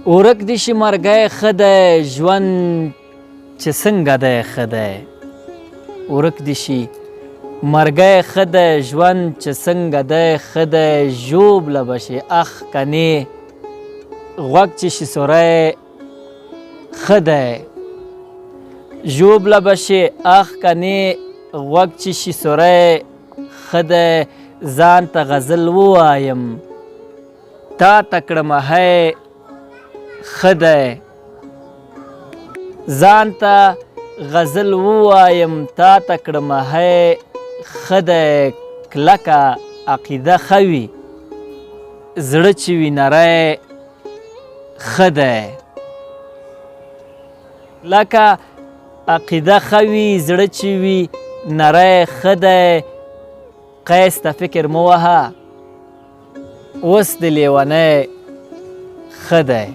ورک دې شي مرګی ښه دی ژوند چې څنګه دی ښه دی ورک دې شي مرګی ښه دی ژوند چې څنګه دی ښه دی ژوبله به شي اخ کنې غوږ چې شي سوری ښه دی ژوبله به شي اخ کنې غوږ چې شي سوری ښه دی ځان ته غزل ووایم تا ته کړمه هی ښه دی ځان ته غزل ووایم تا ته کړمه هی ښه دی کلکه عقیده ښه وي زړه چې وي نری ښه دی کلکه عقیده ښه وي زړه چې وي نری ښه دی قیس ته فکر مه وهه اوس د لیونی ښه دی